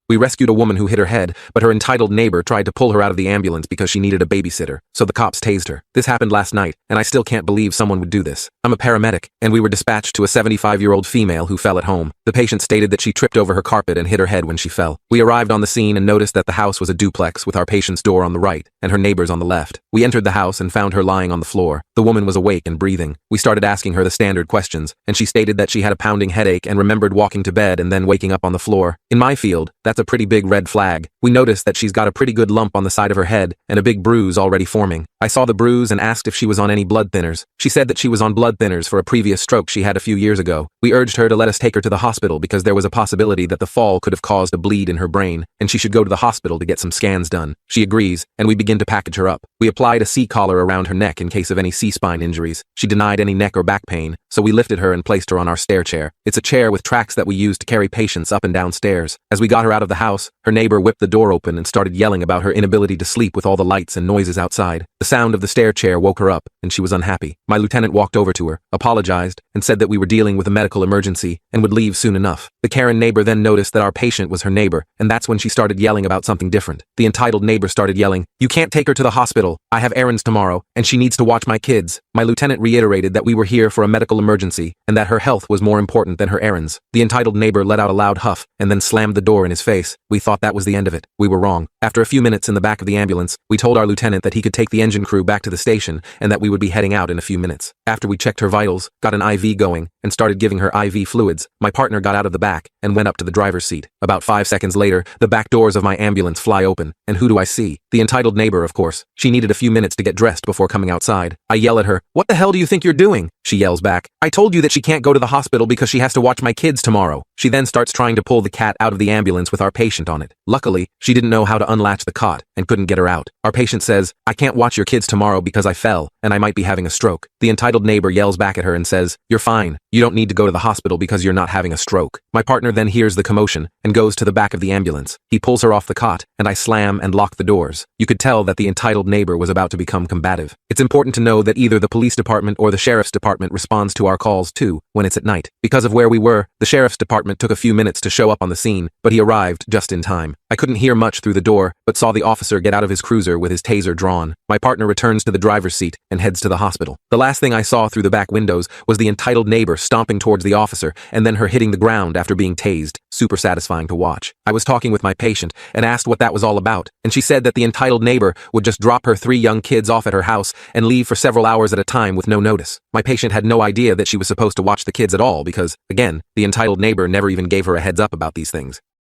We rescued a woman who hit her head, but her entitled neighbor tried to pull her out of the ambulance because she needed a babysitter, so the cops tased her. This happened last night, and I still can't believe someone would do this. I'm a paramedic, and we were dispatched to a 75-year-old female who fell at home. The patient stated that she tripped over her carpet and hit her head when she fell. We arrived on the scene and noticed that the house was a duplex with our patient's door on the right and her neighbors on the left. We entered the house and found her lying on the floor. The woman was awake and breathing. We started asking her the standard questions, and she stated that she had a pounding headache and remembered walking to bed and then waking up on the floor. In my field, that's a pretty big red flag. We noticed that she's got a pretty good lump on the side of her head and a big bruise already forming. I saw the bruise and asked if she was on any blood thinners. She said that she was on blood thinners for a previous stroke she had a few years ago. We urged her to let us take her to the hospital because there was a possibility that the fall could have caused a bleed in her brain, and she should go to the hospital to get some scans done. She agrees, and we begin to package her up. We applied a C-collar around her neck in case of any C-spine injuries. She denied any neck or back pain, so we lifted her and placed her on our stair chair. It's a chair with tracks that we use to carry patients up and down stairs. As we got her out of the house, her neighbor whipped the door open and started yelling about her inability to sleep with all the lights and noises outside. The sound of the stair chair woke her up, and she was unhappy. My lieutenant walked over to her, apologized, and said that we were dealing with a medical emergency and would leave soon enough. The Karen neighbor then noticed that our patient was her neighbor, and that's when she started yelling about something different. The entitled neighbor started yelling, "You can't take her to the hospital. I have errands tomorrow, and she needs to watch my kids." My lieutenant reiterated that we were here for a medical emergency, and that her health was more important than her errands. The entitled neighbor let out a loud huff, and then slammed the door in his face. We thought that was the end of it. We were wrong. After a few minutes in the back of the ambulance, we told our lieutenant that he could take the engine crew back to the station, and that we would be heading out in a few minutes. After we checked her vitals, got an IV going, and started giving her IV fluids, my partner got out of the back and went up to the driver's seat. About 5 seconds later, the back doors of my ambulance fly open, and who do I see? The entitled neighbor, of course. She needed a few minutes to get dressed before coming outside. I yell at her, "What the hell do you think you're doing?" She yells back, "I told you that she can't go to the hospital because she has to watch my kids tomorrow." She then starts trying to pull the cat out of the ambulance with our patient on it. Luckily, she didn't know how to unlatch the cot and couldn't get her out. Our patient says, "I can't watch your kids tomorrow because I fell, and I might be having a stroke." The entitled neighbor yells back at her and says, "You're fine. You don't need to go to the hospital because you're not having a stroke." My partner then hears the commotion and goes to the back of the ambulance. He pulls her off the cot, and I slam and lock the doors. You could tell that the entitled neighbor was about to become combative. It's important to know that either the police department or the sheriff's department responds to our calls too, when it's at night. Because of where we were, the sheriff's department took a few minutes to show up on the scene, but he arrived just in time. I couldn't hear much through the door, but saw the officer get out of his cruiser with his taser drawn. My partner returns to the driver's seat and heads to the hospital. The last thing I saw through the back windows was the entitled neighbor stomping towards the officer and then her hitting the ground after being tased. Super satisfying to watch. I was talking with my patient and asked what that was all about, and she said that the entitled neighbor would just drop her 3 young kids off at her house and leave for several hours at a time with no notice. My patient had no idea that she was supposed to watch the kids at all because, again, the entitled neighbor never even gave her a heads up about these things.